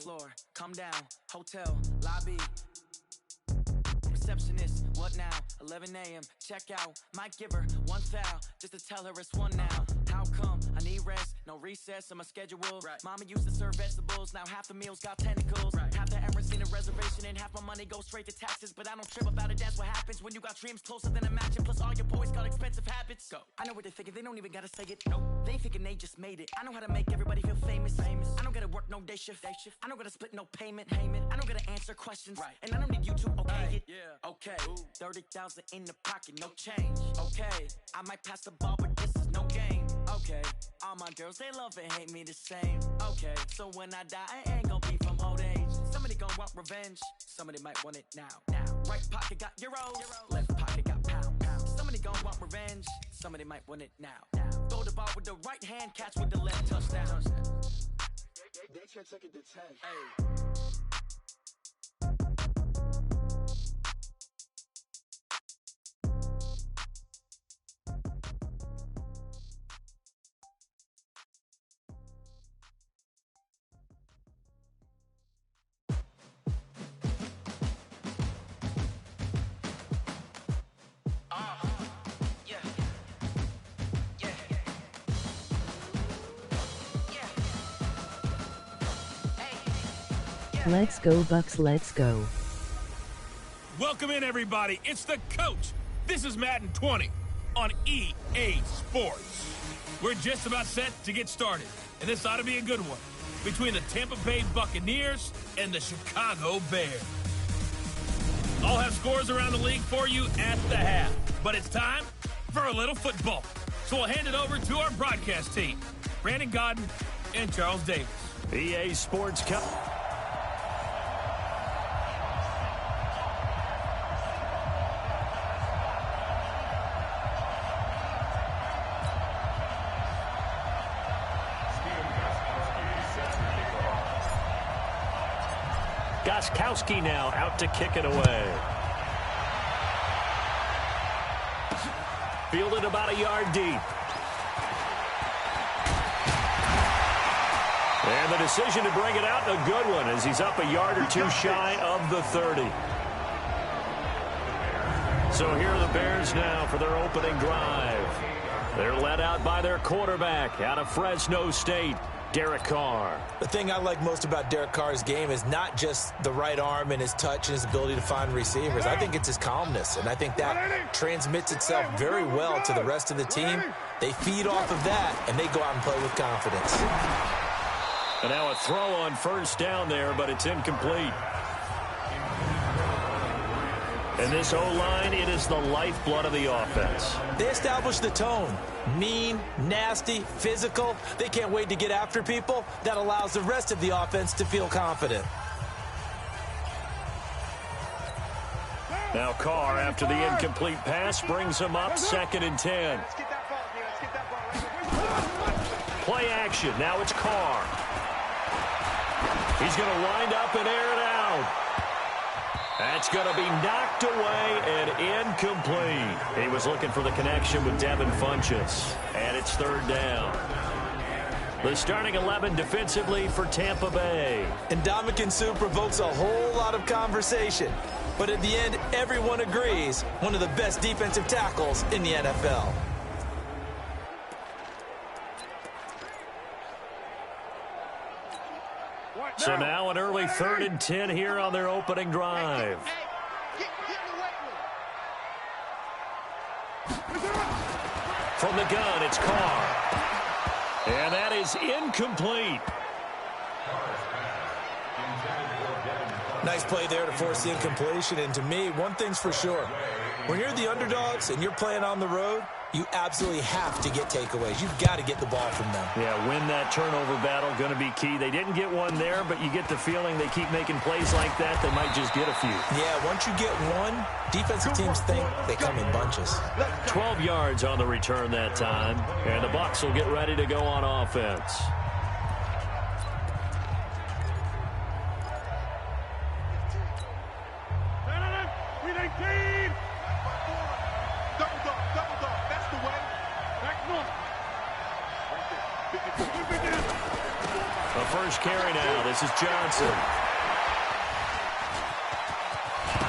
floor, come down, hotel, lobby. Receptionist, what now? 11 a.m., check out. Might give her one foul, just to tell her it's one now. How come? I need rest, no recess on my schedule. Right. Mama used to serve vegetables, now half the meals got tentacles. Right. Half the errands need a reservation, and half my money goes straight to taxes. But I don't trip about it, that's what happens when you got dreams closer than a match. Plus all your boys got expensive habits. Go. I know what they're thinking, they don't even gotta say it. Nope. They thinking they just made it. I know how to make everybody feel famous. I don't gotta work no day shift. I don't gotta split no payment. I don't gotta answer questions. Right. And I don't need you to okay it. Yeah. Okay. 30,000 in the pocket, no change. Okay. I might pass the ball, but this is no game. Okay. All my girls, they love and hate me the same. Okay. So when I die, I ain't gonna be from old age. Somebody gonna want revenge. Somebody might want it now. Right pocket got euros. Left pocket got pound. Somebody gonna want revenge. Somebody might want it now. Throw the ball with the right hand, catch with the left, touchdown. They can't take it to 10. Hey. Let's go Bucks, let's go. Welcome in everybody, it's the coach. This is Madden 20 on EA Sports. We're just about set to get started, and this ought to be a good one between the Tampa Bay Buccaneers and the Chicago Bears. I'll have scores around the league for you at the half, but it's time for a little football. So we'll hand it over to our broadcast team, Brandon Godden and Charles Davis. EA Sports Cup. Gostkowski now out to kick it away. Fielded about a yard deep. And the decision to bring it out, a good one, as he's up a yard or two shy of the 30. So here are the Bears now for their opening drive. They're led out by their quarterback out of Fresno State, Derek Carr. The thing I like most about Derek Carr's game is not just the right arm and his touch and his ability to find receivers. I think it's his calmness, and I think that transmits itself very well to the rest of the team. They feed off of that, and they go out and play with confidence. And now a throw on first down there, but it's incomplete. And this O-line, it is the lifeblood of the offense. They establish the tone. Mean, nasty, physical. They can't wait to get after people. That allows the rest of the offense to feel confident. Now Carr, after the incomplete pass, brings him up 2nd and 10. Play action. Now it's Carr. He's going to wind up and air it out. That's going to be knocked away and incomplete. He was looking for the connection with Devin Funchess, and it's 3rd down. The starting 11 defensively for Tampa Bay. And Ndamukong Suh provokes a whole lot of conversation. But at the end, everyone agrees, one of the best defensive tackles in the NFL. So now an early 3rd and 10 here on their opening drive. From the gun, it's Carr. And that is incomplete. Nice play there to force the incompletion. And to me, one thing's for sure. When you're the underdogs and you're playing on the road, you absolutely have to get takeaways. You've got to get the ball from them. Yeah, win that turnover battle, going to be key. They didn't get one there, but you get the feeling they keep making plays like that, they might just get a few. Yeah, once you get one, defensive teams think they come in bunches. 12 yards on the return that time, and the Bucs will get ready to go on offense. A first carry now. This is Johnson.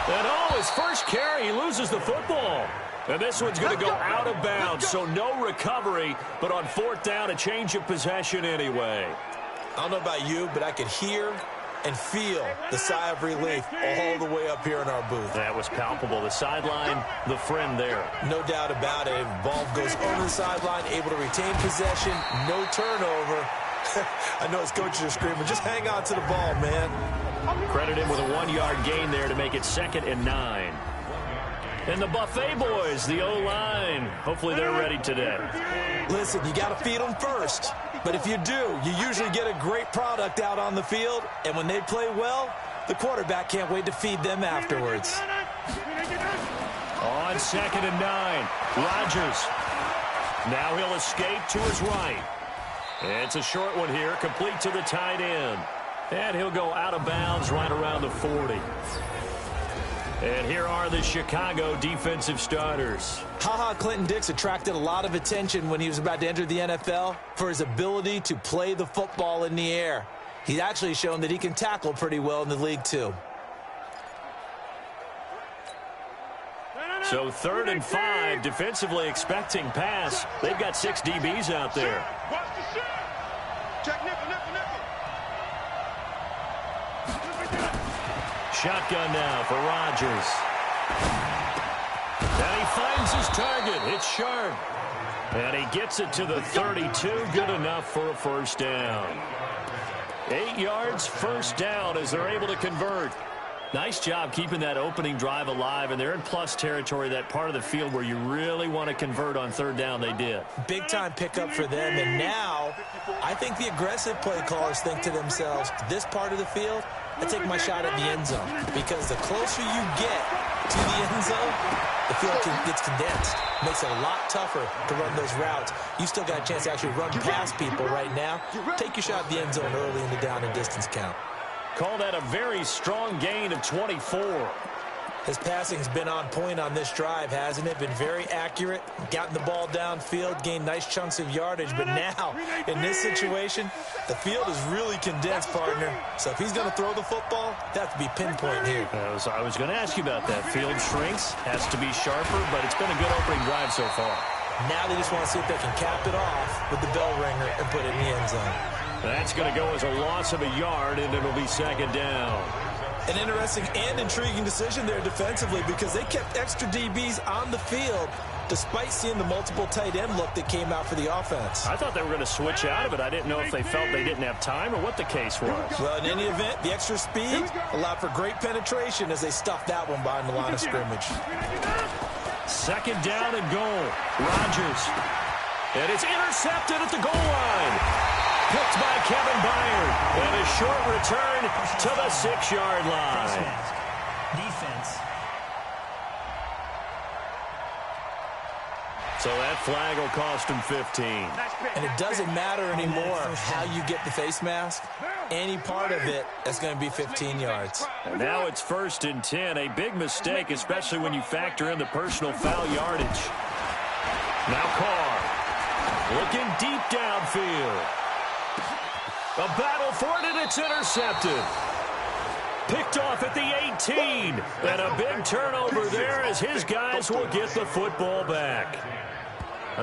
And his first carry, he loses the football. And this one's going to go out of bounds, so no recovery, but on fourth down, a change of possession anyway. I don't know about you, but I could hear and feel the sigh of relief all the way up here in our booth. That was palpable. The sideline, the friend there. No doubt about it. Ball goes over the sideline, able to retain possession, no turnover. I know his coaches are screaming, just hang on to the ball, man. Credit him with a 1-yard gain there to make it 2nd and 9. And the Buffet boys, the O-line, hopefully they're ready today. Listen, you got to feed them first. But if you do, you usually get a great product out on the field. And when they play well, the quarterback can't wait to feed them afterwards. On 2nd and 9, Rodgers. Now he'll escape to his right. It's a short one here, complete to the tight end. And he'll go out of bounds right around the 40. And here are the Chicago defensive starters. Clinton Dix attracted a lot of attention when he was about to enter the NFL for his ability to play the football in the air. He's actually shown that he can tackle pretty well in the league, too. So 3rd and 5, defensively expecting pass. They've got 6 DBs out there. Shotgun now for Rodgers. And he finds his target. It's Sharp. And he gets it to the 32. Good enough for a first down. 8 yards, first down as they're able to convert. Nice job keeping that opening drive alive, and they're in plus territory, that part of the field where you really want to convert on 3rd down. They did. Big-time pickup for them, and now I think the aggressive play callers think to themselves, this part of the field, I take my shot at the end zone, because the closer you get to the end zone, the field gets condensed. Makes it a lot tougher to run those routes. You still got a chance to actually run past people right now. Take your shot at the end zone early in the down and distance count. Call that a very strong gain of 24. His passing's been on point on this drive, hasn't it? Been very accurate, gotten the ball downfield, gained nice chunks of yardage. But now, in this situation, the field is really condensed, partner. So if he's going to throw the football, that has to be pinpoint here. I was going to ask you about that. Field shrinks, has to be sharper, but it's been a good opening drive so far. Now they just want to see if they can cap it off with the bell ringer and put it in the end zone. That's going to go as a loss of a yard, and it'll be 2nd down. An interesting and intriguing decision there defensively, because they kept extra DBs on the field despite seeing the multiple tight end look that came out for the offense. I thought they were going to switch out of it. I didn't know if they felt they didn't have time or what the case was. Well, in any event, the extra speed allowed for great penetration as they stuffed that one behind the line of scrimmage. 2nd down and goal. Rodgers. And it's intercepted at the goal line. Picked by Kevin Byard. And a short return to the 6-yard line. Defense. So that flag will cost him 15. And it doesn't matter anymore how you get the face mask. Any part of it, that's going to be 15 yards. And now it's 1st and 10. A big mistake, especially when you factor in the personal foul yardage. Now Carr looking deep downfield. A battle for it, and it's intercepted. Picked off at the 18. And a big turnover there as his guys will get the football back.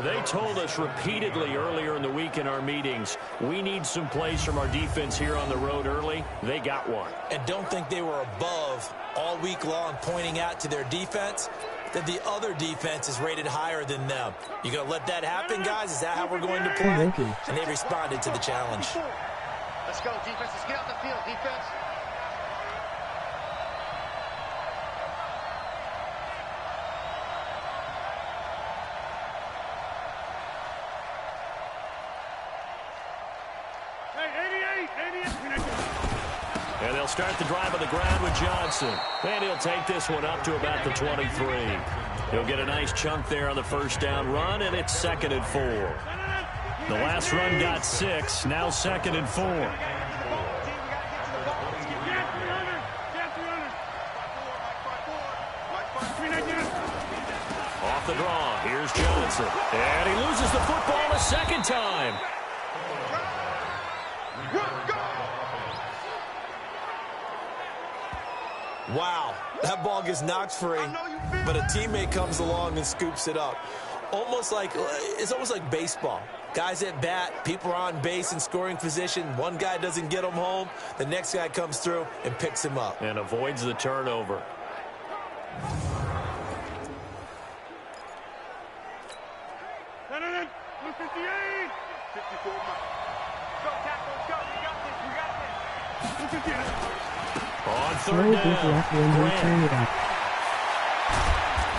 They told us repeatedly earlier in the week in our meetings, we need some plays from our defense here on the road early. They got one. And don't think they were above all week long pointing out to their defense that the other defense is rated higher than them. You going to let that happen, guys? Is that how we're going to play? And they responded to the challenge. Let's go, defense. Let's get out the field, defense. And they'll start the drive on the ground with Johnson. And he'll take this one up to about the 23. He'll get a nice chunk there on the 1st down run, and it's 2nd and 4. The last run got 6, now 2nd and 4. Off the draw, here's Johnson. And he loses the football a 2nd time. Wow, that ball gets knocked free, but a teammate comes along and scoops it up. It's almost like baseball. Guys at bat, people are on base in scoring position. One guy doesn't get him home. The next guy comes through and picks him up. And avoids the turnover. On third down, Grant.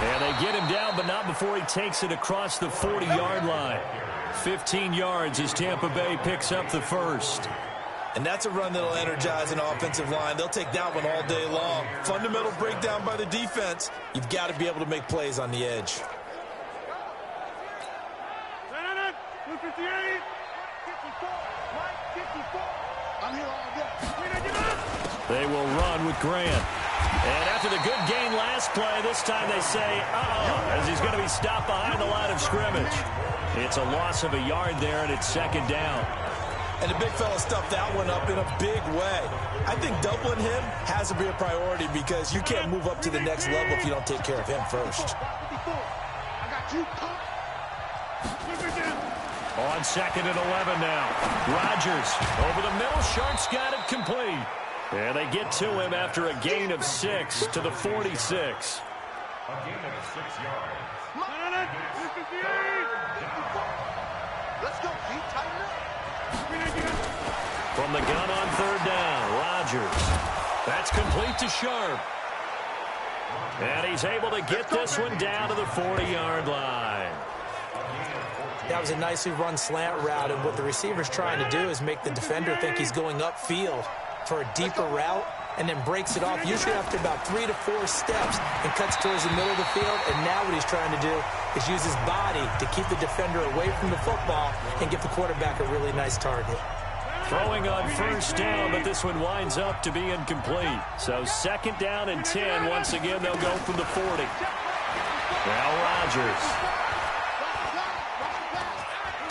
And they get him down, but not before he takes it across the 40-yard line. 15 yards as Tampa Bay picks up the first. And that's a run that'll energize an offensive line. They'll take that one all day long. Fundamental breakdown by the defense. You've got to be able to make plays on the edge. They will run with Grant. And after the good gain last play, this time they say, as he's going to be stopped behind the line of scrimmage. It's a loss of a yard there, and it's second down. And the big fella stuffed that one up in a big way. I think doubling him has to be a priority because you can't move up to the next level if you don't take care of him first. On second and 11 now. Rodgers over the middle. Sharks got it complete. And they get to him after a gain of 6 to the 46. A gain of 6 yards. Let's go, Pete. Tighten up. From the gun on third down, Rodgers. That's complete to Sharp. And he's able to get this one down to the 40-yard line. That was a nicely run slant route, and what the receiver's trying to do is make the defender think he's going upfield for a deeper route, and then breaks it off, usually after about 3 to 4 steps, and cuts towards the middle of the field. And now what he's trying to do is use his body to keep the defender away from the football and give the quarterback a really nice target. Throwing on first down, but this one winds up to be incomplete. So second down and 10. Once again, they'll go from the 40. Now Rodgers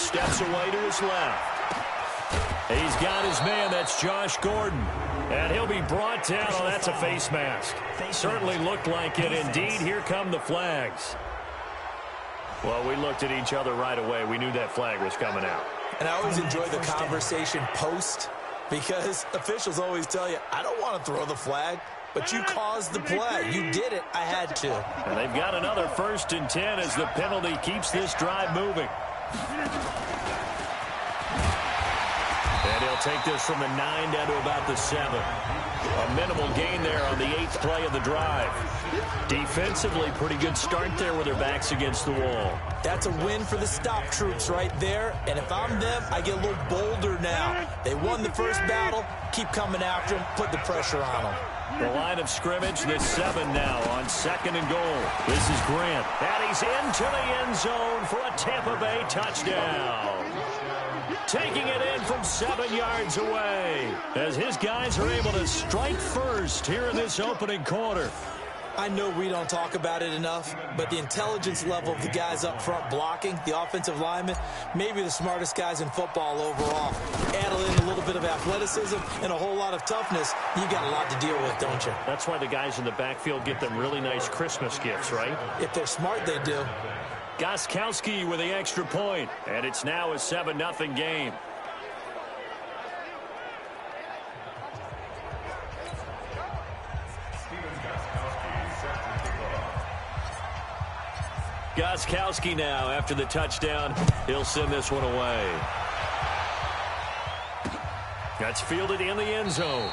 steps away to his left. He's got his man. That's Josh Gordon. And he'll be brought down. Oh, that's a face mask. Certainly looked like it. Indeed, here come the flags. Well, we looked at each other right away. We knew that flag was coming out. And I always enjoy the conversation post, because officials always tell you, I don't want to throw the flag, but you caused the play. You did it. I had to. And they've got another 1st and 10 as the penalty keeps this drive moving. And he'll take this from the 9 down to about the 7. A minimal gain there on the 8th play of the drive. Defensively, pretty good start there with their backs against the wall. That's a win for the stop troops right there. And if I'm them, I get a little bolder now. They won the first battle. Keep coming after them. Put the pressure on them. The line of scrimmage, the 7 now on second and goal. This is Grant. And he's into the end zone for a Tampa Bay touchdown. Taking it in from 7 yards away as his guys are able to strike first here in this opening quarter. I know we don't talk about it enough, but the intelligence level of the guys up front blocking, the offensive linemen, maybe the smartest guys in football overall. Add in a little bit of athleticism and a whole lot of toughness, you got a lot to deal with, don't you? That's why the guys in the backfield get them really nice Christmas gifts, right? If they're smart, they do. Gostkowski with the extra point, and it's now a 7-0 game. Gostkowski now, after the touchdown, he'll send this one away. That's fielded in the end zone.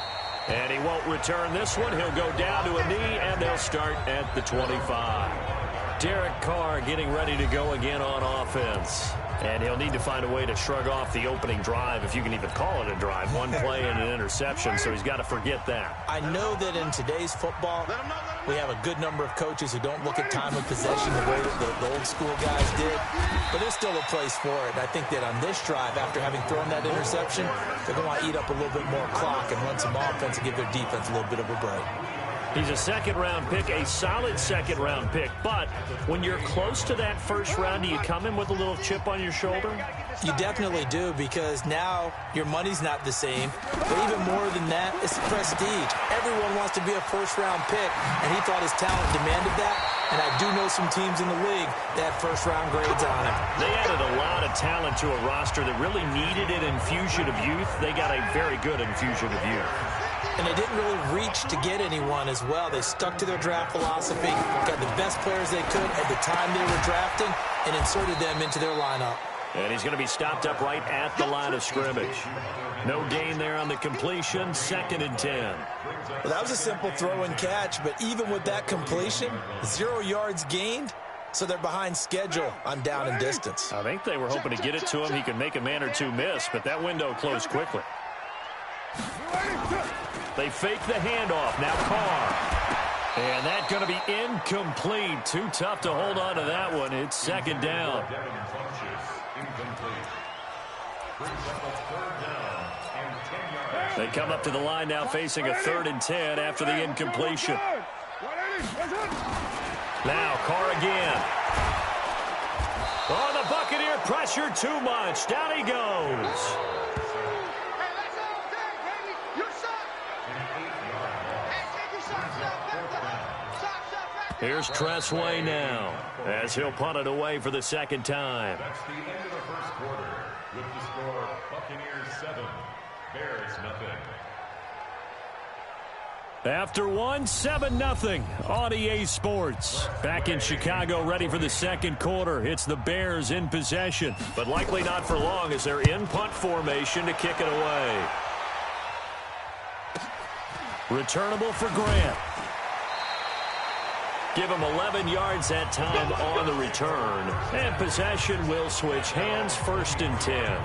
And he won't return this one. He'll go down to a knee, and they'll start at the 25. Derek Carr getting ready to go again on offense. And he'll need to find a way to shrug off the opening drive, if you can even call it a drive. One play and an interception, so he's got to forget that. I know that in today's football, we have a good number of coaches who don't look at time of possession the way that the old school guys did. But there's still a place for it. And I think that on this drive, after having thrown that interception, they're going to want to eat up a little bit more clock and run some offense and give their defense a little bit of a break. He's a second-round pick, a solid second-round pick. But when you're close to that first round, do you come in with a little chip on your shoulder? You definitely do, because now your money's not the same. But even more than that, it's prestige. Everyone wants to be a first-round pick, and he thought his talent demanded that. And I do know some teams in the league that had first-round grades on him. They added a lot of talent to a roster that really needed an infusion of youth. They got a very good infusion of youth. And they didn't really reach to get anyone as well. They stuck to their draft philosophy, got the best players they could at the time they were drafting, and inserted them into their lineup. And he's going to be stopped up right at the line of scrimmage. No gain there on the completion, 2nd and 10. Well, that was a simple throw and catch, but even with that completion, 0 yards gained, so they're behind schedule on down and distance. I think they were hoping to get it to him. He could make a man or two miss, but that window closed quickly. They fake the handoff. Now Carr. And that's going to be incomplete. Too tough to hold on to that one. It's 2nd down. They come up to the line now facing a 3rd and 10 after the incompletion. Now Carr again. Oh, the Buccaneer pressure too much. Down he goes. Here's Tressway now as he'll punt it away for the 2nd time. That's the end of the first quarter with the score Buccaneers 7, Bears nothing. After 7-0 on EA Sports. Back in Chicago, ready for the 2nd quarter. It's the Bears in possession, but likely not for long as they're in punt formation to kick it away. Returnable for Grant. Give him 11 yards that time on the return. And possession will switch hands, 1st and 10.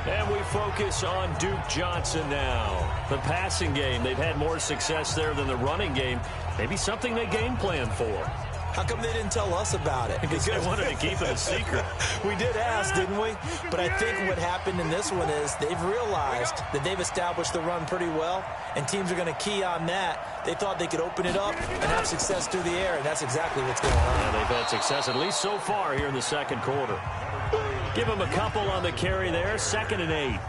And we focus on Duke Johnson now. The passing game, they've had more success there than the running game. Maybe something they game plan for. How come they didn't tell us about it? Because they wanted to keep it a secret. We did ask, didn't we? But I think what happened in this one is they've realized that they've established the run pretty well, and teams are going to key on that. They thought they could open it up and have success through the air, and that's exactly what's going on. Yeah, they've had success at least so far here in the 2nd quarter. Give them a couple on the carry there, 2nd and 8.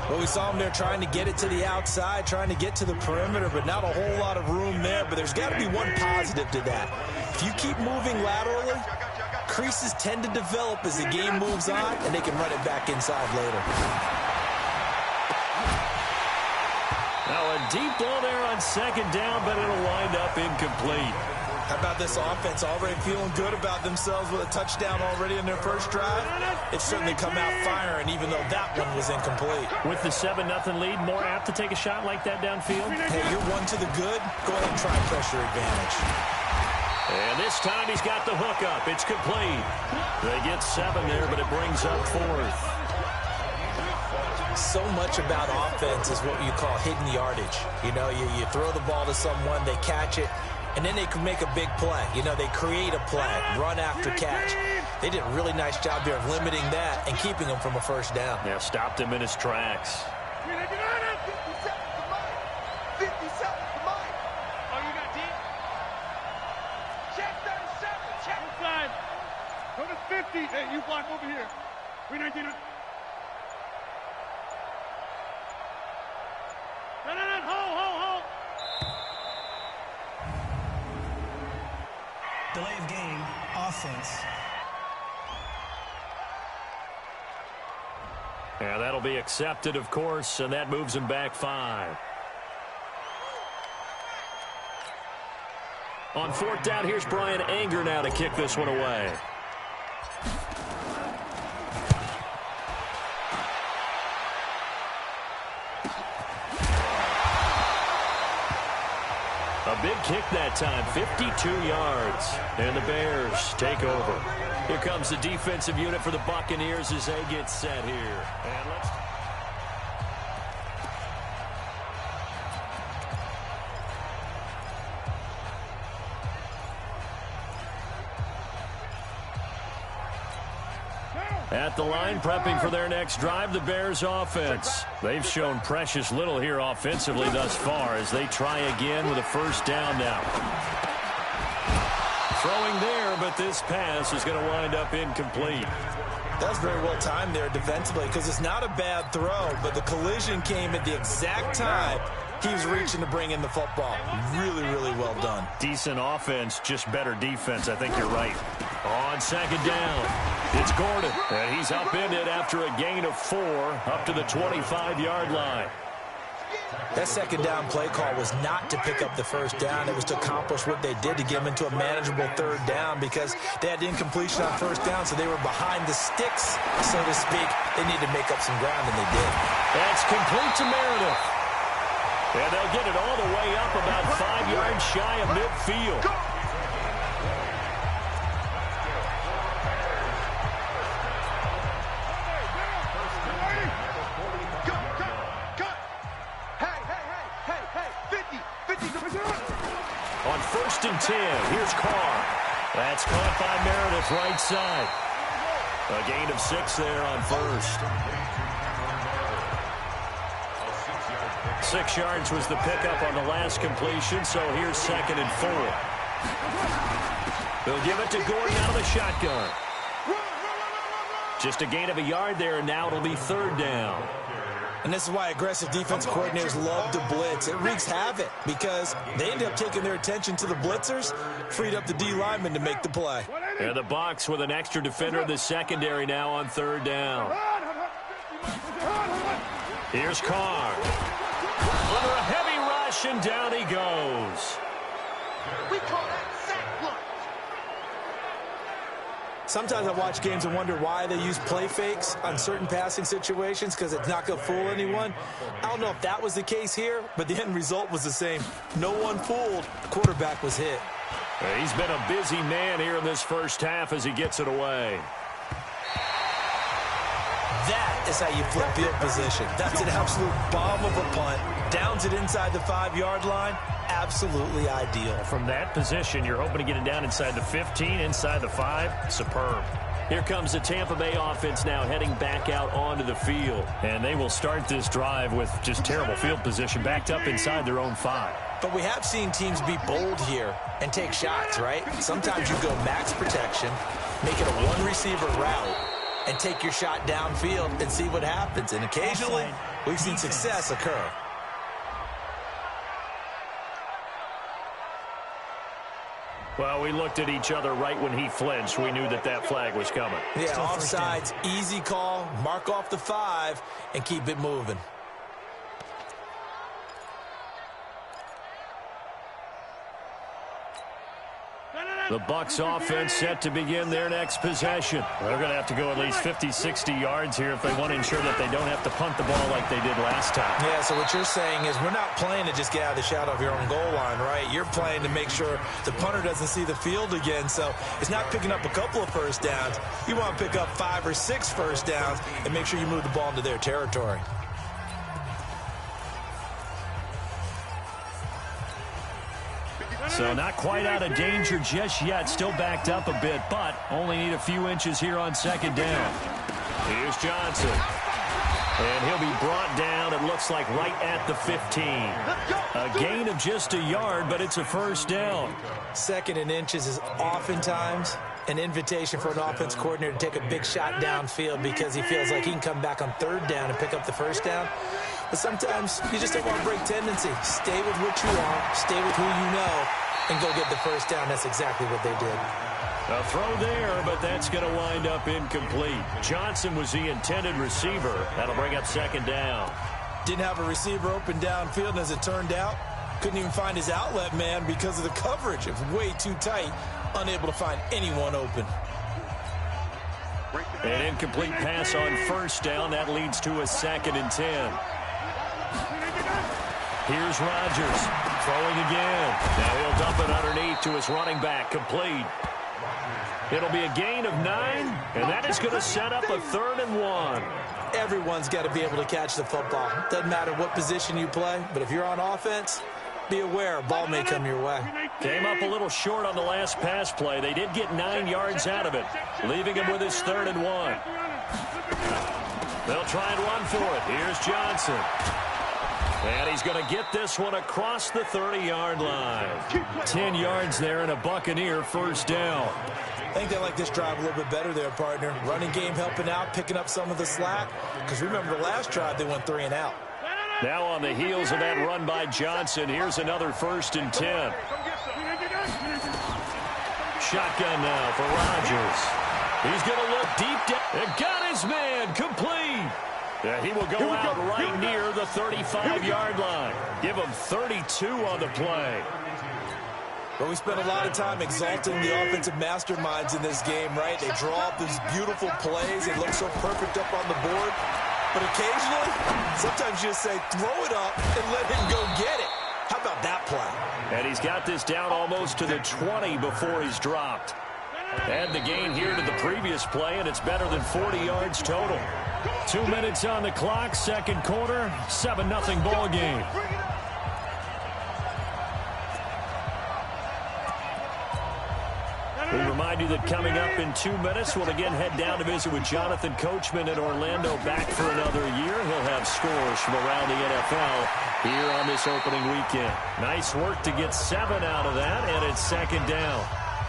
Well, we saw them there trying to get it to the outside, trying to get to the perimeter, but not a whole lot of room there. But there's got to be one positive to that. If you keep moving laterally, creases tend to develop as the game moves on, and they can run it back inside later. Now a deep ball there on 2nd down, but it'll wind up incomplete. How about this offense already feeling good about themselves with a touchdown already in their first drive? It's certainly come out firing, even though that one was incomplete. With the 7-0 lead, more apt to take a shot like that downfield? Hey, you're one to the good. Go ahead and try pressure advantage. And this time he's got the hook up. It's complete. They get 7 there, but it brings up 4th. So much about offense is what you call hidden yardage. You know, you throw the ball to someone, they catch it, and then they can make a big play. You know, they create a play, run after catch. They did a really nice job there of limiting that and keeping him from a first down. Yeah, stopped him in his tracks. 57, come on. Oh, you got deep? Check 37, check. Inside. Go to 50. Hey, you block over here. 319. No, hold. Delay of game, offense. Yeah, that'll be accepted, of course, and that moves him back 5. On 4th down, here's Brian Anger now to kick this one away. A big kick that time, 52 yards. And the Bears take over. Here comes the defensive unit for the Buccaneers as they get set here. And let's... At the line, prepping for their next drive, the Bears offense. They've shown precious little here offensively thus far as they try again with a first down now. Throwing there, but this pass is going to wind up incomplete. That's very well timed there defensively because it's not a bad throw, but the collision came at the exact time he was reaching to bring in the football. Really, really well done. Decent offense, just better defense. I think you're right. On second down, it's Gordon, and he's upended after a gain of 4 up to the 25-yard line. That second down play call was not to pick up the first down. It was to accomplish what they did to get them into a manageable third down because they had incompletion on first down, so they were behind the sticks, so to speak. They needed to make up some ground, and they did. That's complete to Meredith. And they'll get it all the way up about 5 yards shy of midfield. On 1st and 10, here's Carr. That's caught by Meredith right side. A gain of 6 there on 1st. 6 yards was the pickup on the last completion, so here's 2nd and 4. They'll give it to Gordon out of the shotgun. Just a gain of a yard there, and now it'll be 3rd down. And this is why aggressive defense coordinators love to blitz. It wreaks havoc because they end up taking their attention to the blitzers, freed up the D lineman to make the play. And the Bucs with an extra defender in the secondary now on 3rd down. Here's Carr. Under a heavy rush, and down he goes. We call that sack block. Sometimes I watch games and wonder why they use play fakes on certain passing situations because it's not going to fool anyone. I don't know if that was the case here, but the end result was the same. No one fooled. The quarterback was hit. He's been a busy man here in this first half as he gets it away. That is how you flip field position. That's an absolute bomb of a punt. Downs it inside the 5-yard line. Absolutely ideal. From that position, you're hoping to get it down inside the 15, inside the 5. Superb. Here comes the Tampa Bay offense now heading back out onto the field. And they will start this drive with just terrible field position backed up inside their own 5. But we have seen teams be bold here and take shots, right? Sometimes you go max protection, make it a one-receiver route, and take your shot downfield and see what happens. And occasionally, we've seen success occur. Well, we looked at each other right when he flinched. We knew that that flag was coming. Yeah, offsides, easy call, mark off the 5, and keep it moving. The Bucs offense set to begin their next possession. They're going to have to go at least 50, 60 yards here if they want to ensure that they don't have to punt the ball like they did last time. Yeah, so what you're saying is we're not playing to just get out of the shadow of your own goal line, right? You're playing to make sure the punter doesn't see the field again. So it's not picking up a couple of first downs. You want to pick up 5 or 6 first downs and make sure you move the ball into their territory. So not quite out of danger just yet. Still backed up a bit, but only need a few inches here on 2nd down. Here's Johnson. And he'll be brought down, it looks like, right at the 15. A gain of just a yard, but it's a first down. 2nd and inches is oftentimes an invitation for an offense coordinator to take a big shot downfield because he feels like he can come back on 3rd down and pick up the first down. But sometimes you just don't want to break tendency. Stay with what you are, stay with who you know, and go get the first down. That's exactly what they did. A throw there, but that's going to wind up incomplete. Johnson was the intended receiver. That'll bring up 2nd down. Didn't have a receiver open downfield, and as it turned out, couldn't even find his outlet man because of the coverage. It was way too tight, unable to find anyone open. An incomplete pass on 1st down. That leads to a 2nd and 10. Here's Rodgers, throwing again. Now he'll dump it underneath to his running back, complete. It'll be a gain of 9, and that is going to set up a 3rd and 1. Everyone's got to be able to catch the football. Doesn't matter what position you play, but if you're on offense, be aware a ball may come your way. Came up a little short on the last pass play. They did get 9 yards out of it, leaving him with his 3rd and 1. They'll try and run for it. Here's Johnson. And he's going to get this one across the 30-yard line. 10 yards there and a Buccaneer first down. I think they like this drive a little bit better there, partner. Running game helping out, picking up some of the slack. Because remember the last drive, they went 3 and out. Now on the heels of that run by Johnson, here's another 1st and 10. Shotgun now for Rodgers. He's going to look deep down. And got his man complete. Yeah, he will go out right near the 35-yard line. Give him 32 on the play. But we spent a lot of time exalting the offensive masterminds in this game, right? They draw up these beautiful plays. They look so perfect up on the board. But occasionally, sometimes you just say, throw it up and let him go get it. How about that play? And he's got this down almost to the 20 before he's dropped. Add the gain here to the previous play, and it's better than 40 yards total. 2 minutes on the clock, 2nd quarter, 7-0 ball game. We remind you that coming up in 2 minutes, we'll again head down to visit with Jonathan Coachman in Orlando, back for another year. He'll have scores from around the NFL here on this opening weekend. Nice work to get 7 out of that, and it's 2nd down.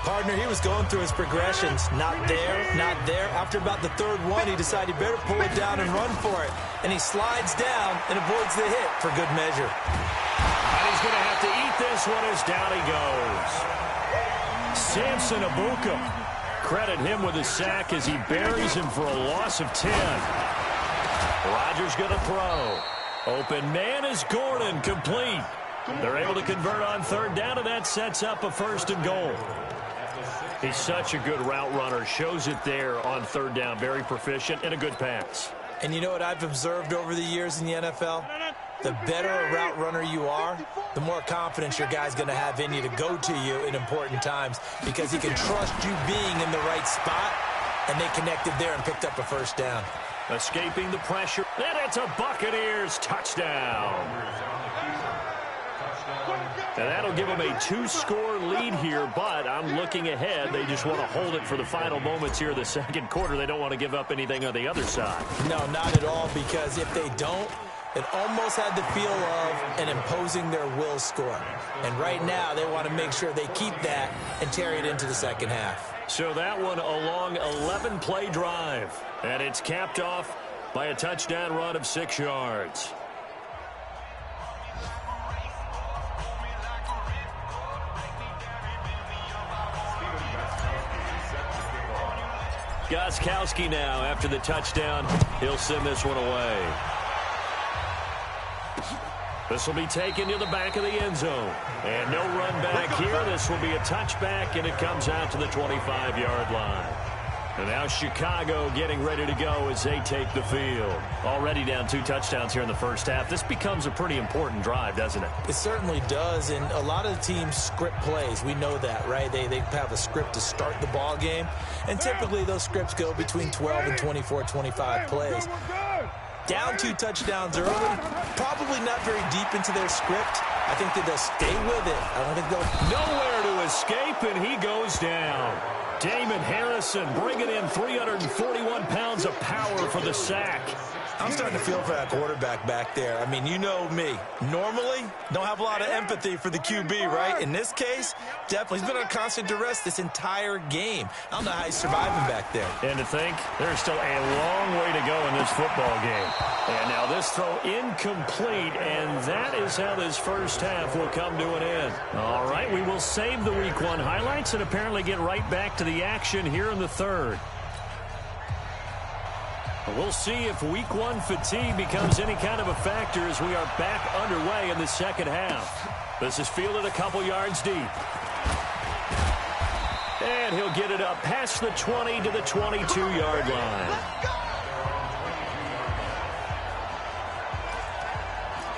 Partner, he was going through his progressions. Not there, not there. After about the 3rd one, he decided he better pull it down and run for it. And he slides down and avoids the hit for good measure. And he's going to have to eat this one as down he goes. Samson Abuka. Credit him with a sack as he buries him for a loss of 10. Rodgers going to throw. Open man is Gordon, complete. They're able to convert on 3rd down, and that sets up a 1st and goal. He's such a good route runner. Shows it there on 3rd down. Very proficient and a good pass. And you know what I've observed over the years in the NFL? The better a route runner you are, the more confidence your guy's going to have in you to go to you in important times, because he can trust you being in the right spot, and they connected there and picked up a 1st down. Escaping the pressure, and it's a Buccaneers touchdown. And that'll give them a 2-score lead here, but I'm looking ahead. They just want to hold it for the final moments here of the 2nd quarter. They don't want to give up anything on the other side. No, not at all, because if they don't, it almost had the feel of an imposing their will score. And right now, they want to make sure they keep that and carry it into the 2nd half. So that one a long 11-play drive. And it's capped off by a touchdown run of 6 yards. Gostkowski now after the touchdown. He'll send this one away. This will be taken to the back of the end zone. And no run back here. This will be a touchback, and it comes out to the 25-yard line. And now Chicago getting ready to go as they take the field. Already down 2 touchdowns here in the 1st half. This becomes a pretty important drive, doesn't it? It certainly does, and a lot of the teams script plays. We know that, right? They have a script to start the ball game, and typically those scripts go between 12 and 24, 25 plays. Down 2 touchdowns early, probably not very deep into their script. I think that they'll stay with it. I don't think they'll... Nowhere to escape, and he goes down. Damon Harrison bringing in 341 pounds of power for the sack. I'm starting to feel for that quarterback back there. I mean, you know me. Normally, don't have a lot of empathy for the QB, right? In this case, definitely. He's been on constant duress this entire game. I don't know how he's surviving back there. And to think, there's still a long way to go in this football game. And now this throw incomplete, and that is how this 1st half will come to an end. All right, we will save the Week 1 highlights and apparently get right back to the action here in the 3rd. We'll see if Week 1 fatigue becomes any kind of a factor as we are back underway in the 2nd half. This is fielded a couple yards deep. And he'll get it up past the 20 to the 22-yard line.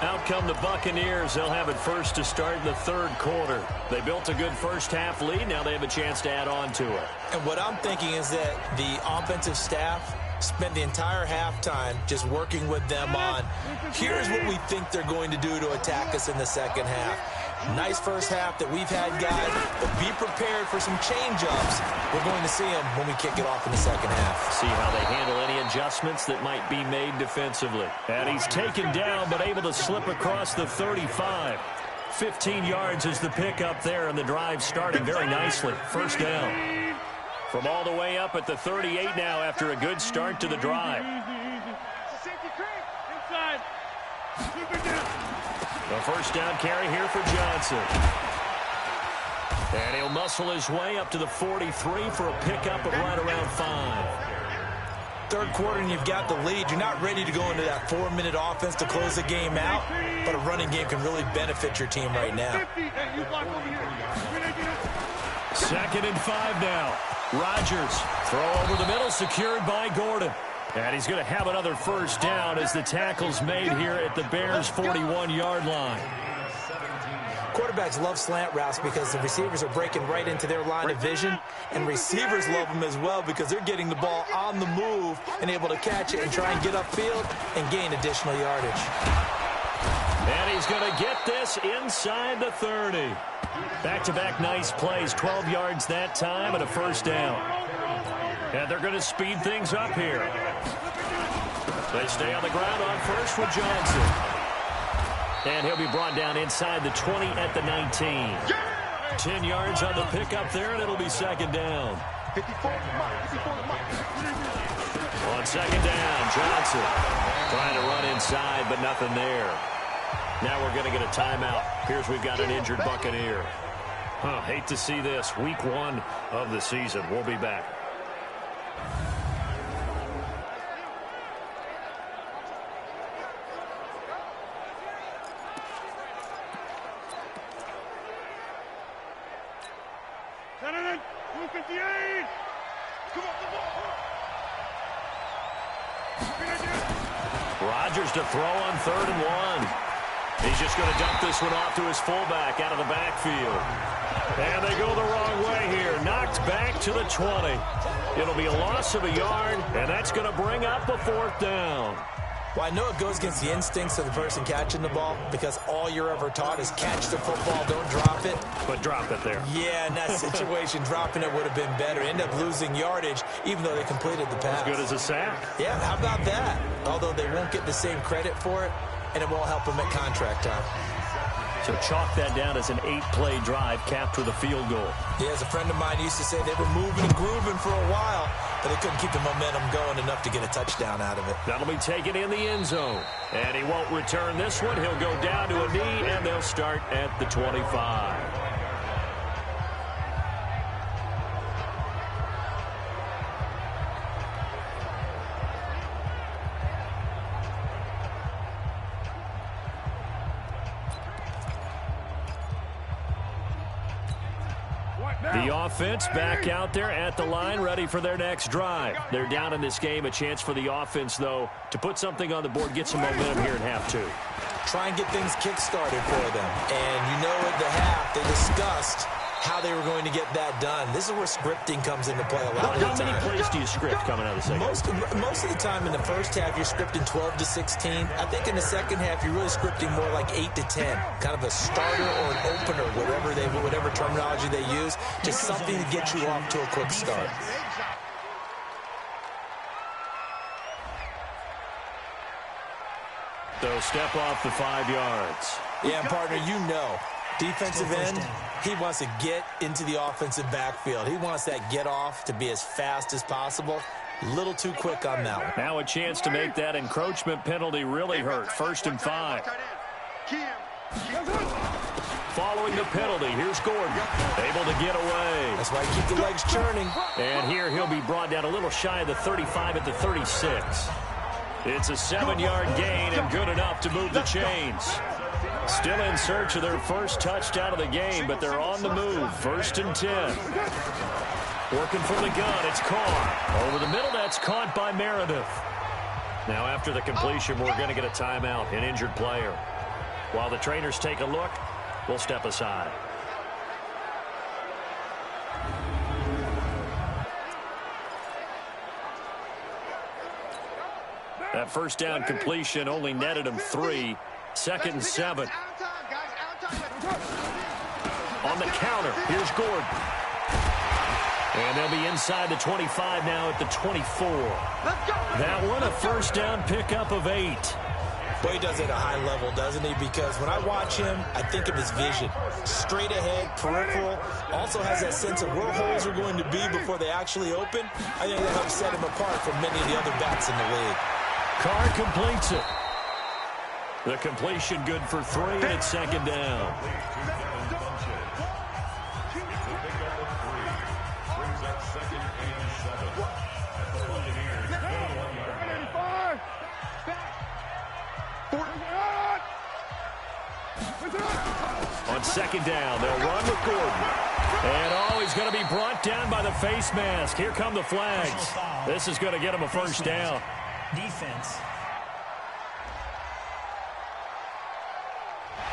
Out come the Buccaneers. They'll have it first to start in the 3rd quarter. They built a good 1st half lead. Now they have a chance to add on to it. And what I'm thinking is that the offensive staff spent the entire halftime just working with them on, here's what we think they're going to do to attack us in the 2nd half. Nice 1st half that we've had, guys, but be prepared for some change-ups. We're going to see them when we kick it off in the 2nd half. See how they handle any adjustments that might be made defensively. And he's taken down, but able to slip across the 35. 15 yards is the pickup there, and the drive starting very nicely. 1st down. From all the way up at the 38 now after a good start to the drive. The first down carry here for Johnson. And he'll muscle his way up to the 43 for a pickup of right around 5. Third quarter and you've got the lead. You're not ready to go into that 4-minute offense to close the game out, but a running game can really benefit your team right now. 2nd and 5 now. Rodgers, throw over the middle, secured by Gordon. And he's going to have another first down as the tackle's made here at the Bears' 41-yard line. Quarterbacks love slant routes because the receivers are breaking right into their line of vision, and receivers love them as well because they're getting the ball on the move and able to catch it and try and get upfield and gain additional yardage. And he's going to get this inside the 30. Back-to-back nice plays, 12 yards that time and a first down. And they're going to speed things up here. They stay on the ground on first with Johnson. And he'll be brought down inside the 20 at the 19. 10 yards on the pickup there, and it'll be 2nd down. On 2nd down, Johnson trying to run inside, but nothing there. Now we're going to get a timeout. Here's we've got an injured Buccaneer. Hate to see this. Week 1 of the season. We'll be back. Rodgers to throw on 3rd and 1. He's just going to dump this one off to his fullback out of the backfield. And they go the wrong way here. Knocked back to the 20. It'll be a loss of a yard, and that's going to bring up a 4th down. Well, I know it goes against the instincts of the person catching the ball because all you're ever taught is catch the football, don't drop it. But drop it there. Yeah, in that situation, dropping it would have been better. End up losing yardage, even though they completed the pass. As good as a sack. Yeah, how about that? Although they won't get the same credit for it, and it won't help them at contract time. So chalk that down as an 8-play drive capped with a field goal. Yeah, as a friend of mine used to say, they were moving and grooving for a while, but they couldn't keep the momentum going enough to get a touchdown out of it. That'll be taken in the end zone. And he won't return this one. He'll go down to a knee, and they'll start at the 25. The offense back out there at the line, ready for their next drive. They're down in this game. A chance for the offense, though, to put something on the board, get some momentum here in half 2. Try and get things kick-started for them. And you know at the half, they discussed how they were going to get that done. This is where scripting comes into play a lot of the time. How many plays do you script coming out of the second? Most of the time in the first half, you're scripting 12 to 16. I think in the second half, you're really scripting more like 8 to 10. Kind of a starter or an opener, whatever terminology they use. Just something to get you off to a quick start. So step off the 5 yards. Yeah, partner, you know. Defensive end, he wants to get into the offensive backfield. He wants that get off to be as fast as possible. A little too quick on that one. Now a chance to make that encroachment penalty really hurt. 1st and 5. Following the penalty, here's Gordon. Able to get away. That's why you keep the legs churning. And here he'll be brought down a little shy of the 35 at the 36. It's a 7-yard gain and good enough to move the chains. Still in search of their first touchdown of the game, but they're on the move. 1st and 10. Working from the gun, it's caught. Over the middle, that's caught by Meredith. Now after the completion, we're going to get a timeout, an injured player. While the trainers take a look, we'll step aside. That first down completion only netted him 3. 2nd and 7. On the counter, here's Gordon. And they'll be inside the 25 now at the 24. That one, a first down pickup of 8. Well, he does it at a high level, doesn't he? Because when I watch him, I think of his vision. Straight ahead, peripheral. Also has that sense of where holes are going to be before they actually open. I think that helps set him apart from many of the other bats in the league. Carr completes it. The completion good for 3, and it's second down. On second down, they'll run with Gordon. And, he's going to be brought down by the face mask. Here come the flags. This is going to get him a first down. Defense.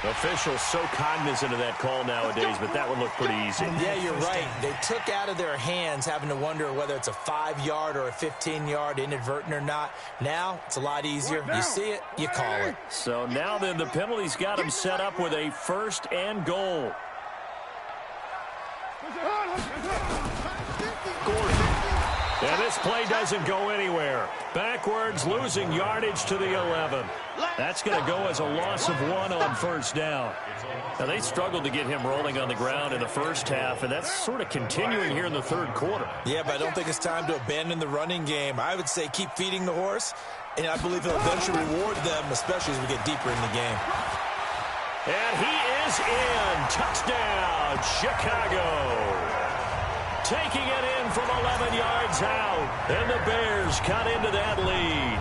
Officials so cognizant of that call nowadays, but that would look pretty easy. Yeah, you're right. They took out of their hands having to wonder whether it's a 5-yard or a 15-yard, inadvertent or not. Now, it's a lot easier. You see it, you call it. So now then, the penalty's got him set up with a 1st and goal. Gordon. And this play doesn't go anywhere. Backwards, losing yardage to the 11. That's going to go as a loss of 1 on first down. Now, they struggled to get him rolling on the ground in the first half, and that's sort of continuing here in the third quarter. Yeah, but I don't think it's time to abandon the running game. I would say keep feeding the horse, and I believe he'll eventually reward them, especially as we get deeper in the game. And he is in. Touchdown, Chicago. Taking it in from 11 yards out. And the Bears cut into that lead.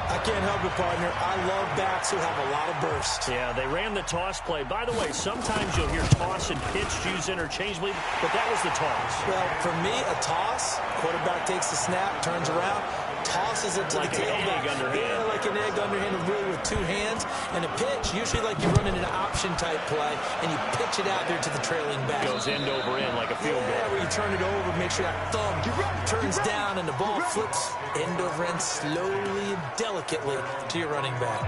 I can't help it, partner. I love backs who have a lot of burst. Yeah, they ran the toss play. By the way, sometimes you'll hear toss and pitch used interchangeably, but that was the toss. Well, for me, a toss, quarterback takes the snap, turns around, tosses it to like the tailback. Yeah, like an egg underhand, really with 2 hands. And a pitch, usually like you're running an option-type play, and you pitch it out there to the trailing back. Goes end over end like a field goal. Yeah, where you turn it over, make sure that thumb turns down, and the ball flips end over end slowly and delicately to your running back.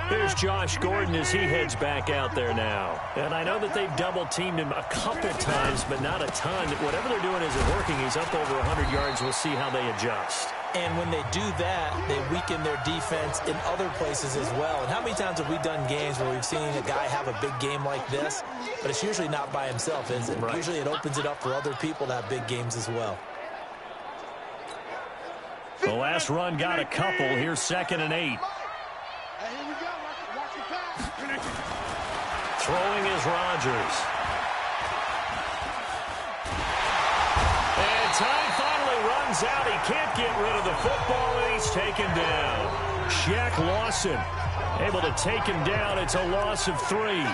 Here's Josh Gordon as he heads back out there now. And I know that they've double-teamed him a couple times, but not a ton. Whatever they're doing isn't working. He's up over 100 yards. We'll see how they adjust. And when they do that, they weaken their defense in other places as well. And how many times have we done games where we've seen a guy have a big game like this? But it's usually not by himself, is it? Right. Usually it opens it up for other people to have big games as well. The last run got a couple. Here's 2nd and 8. Throwing is Rodgers. And time finally runs out. He can't get rid of the football, and he's taken down. Shaq Lawson able to take him down. It's a loss of 3.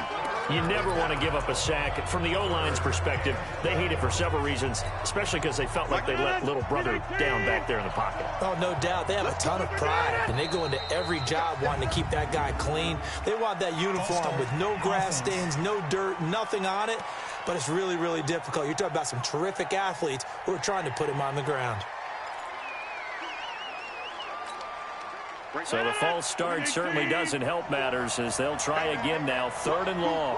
You never want to give up a sack. From the O-line's perspective, they hate it for several reasons, especially because they felt like they let little brother down back there in the pocket. Oh, no doubt. They have a ton of pride, and they go into every job wanting to keep that guy clean. They want that uniform with no grass stains, no dirt, nothing on it, but it's really, really difficult. You're talking about some terrific athletes who are trying to put him on the ground. So the false start certainly doesn't help matters as they'll try again now. 3rd and long.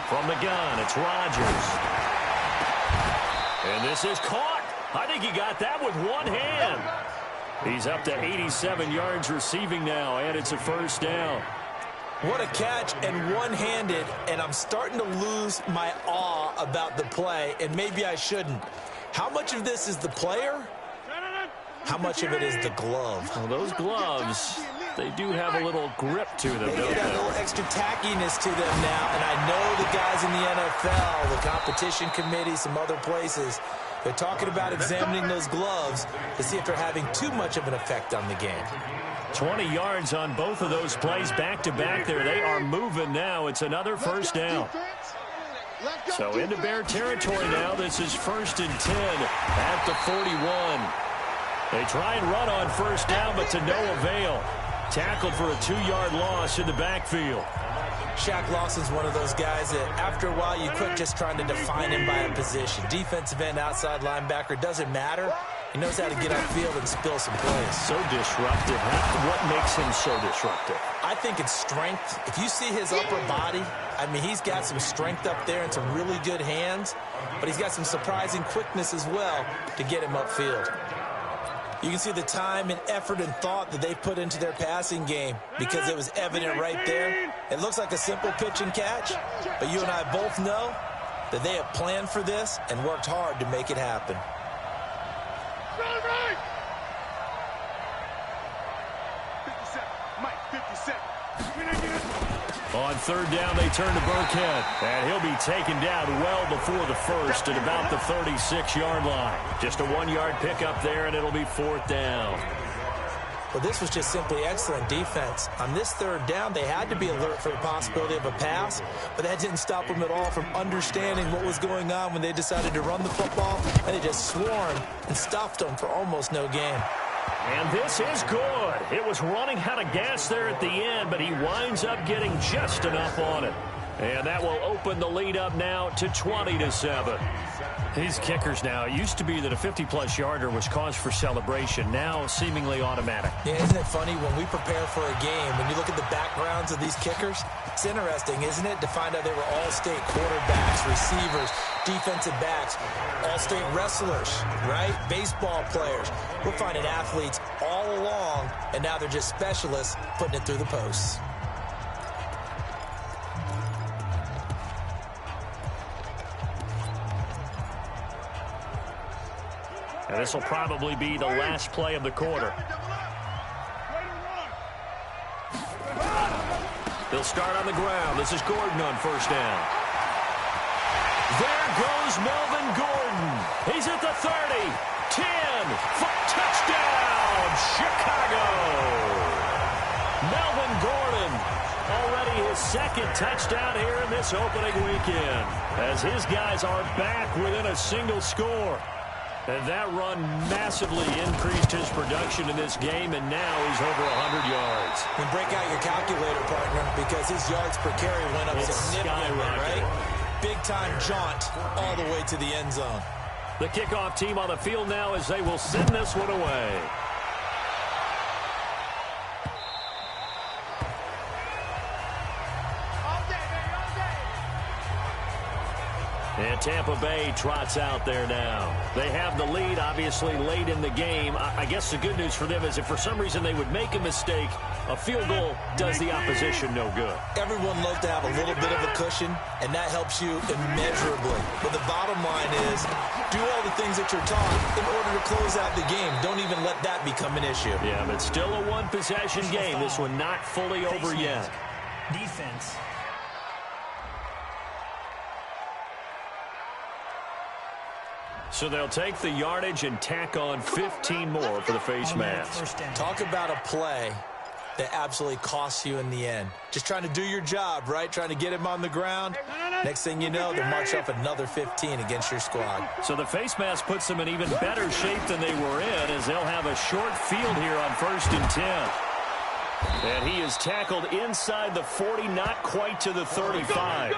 From the gun, it's Rodgers. And this is caught. I think he got that with one hand. He's up to 87 yards receiving now, and it's a first down. What a catch, and one-handed, and I'm starting to lose my awe about the play, and maybe I shouldn't. How much of this is the player? How much of it is the glove? Well, those gloves, they do have a little grip to them, don't they? They got a little extra tackiness to them now, and I know the guys in the NFL, the competition committee, some other places, they're talking about examining those gloves to see if they're having too much of an effect on the game. 20 yards on both of those plays back-to-back there. They are moving now. It's another first down. So into Bear territory now. This is 1st and 10 at the 41. They try and run on first down, but to no avail. Tackled for a 2-yard loss in the backfield. Shaq Lawson's one of those guys that after a while you quit just trying to define him by a position. Defensive end, outside linebacker, doesn't matter. He knows how to get upfield and spill some plays. So disruptive. What makes him so disruptive? I think it's strength. If you see his upper body, I mean, he's got some strength up there and some really good hands, but he's got some surprising quickness as well to get him upfield. You can see the time and effort and thought that they put into their passing game because it was evident right there. It looks like a simple pitch and catch, but you and I both know that they have planned for this and worked hard to make it happen. Right. 57. On third down, they turn to Burkhead, and he'll be taken down well before the first at about the 36-yard line. Just a 1-yard pickup there, and it'll be fourth down. Well, this was just simply excellent defense. On this third down, they had to be alert for the possibility of a pass, but that didn't stop them at all from understanding what was going on when they decided to run the football, and they just swarmed and stopped them for almost no gain. And this is good. It was running out of gas there at the end, but he winds up getting just enough on it. And that will open the lead up now to 20-7. These kickers now, it used to be that a 50-plus yarder was cause for celebration, now seemingly automatic. Yeah, isn't it funny when we prepare for a game, when you look at the backgrounds of these kickers, it's interesting, isn't it, to find out they were all-state quarterbacks, receivers, defensive backs, all-state wrestlers, right? Baseball players. We're finding athletes all along, and now they're just specialists putting it through the posts. And this will probably be the last play of the quarter. They'll start on the ground. This is Gordon on first down. There goes Melvin Gordon. He's at the 30, 10, touchdown, Chicago. Melvin Gordon, already his second touchdown here in this opening weekend, as his guys are back within a single score. And that run massively increased his production in this game, and now he's over 100 yards. And break out your calculator, partner, because his yards per carry went up significantly, right? Big-time jaunt all the way to the end zone. The kickoff team on the field now as they will send this one away. And Tampa Bay trots out there now. They have the lead, obviously, late in the game. I guess the good news for them is if for some reason they would make a mistake, a field goal does the opposition no good. Everyone loves to have a little bit of a cushion, and that helps you immeasurably. But the bottom line is, do all the things that you're taught in order to close out the game. Don't even let that become an issue. Yeah, but still a one-possession game. This one not fully over yet. Defense. So they'll take the yardage and tack on 15 more for the face mask. Talk about a play that absolutely costs you in the end. Just trying to do your job, right? Trying to get him on the ground. Next thing you know, they'll march up another 15 against your squad. So the face mask puts them in even better shape than they were in, as they'll have a short field here on 1st and 10. And he is tackled inside the 40, not quite to the 35.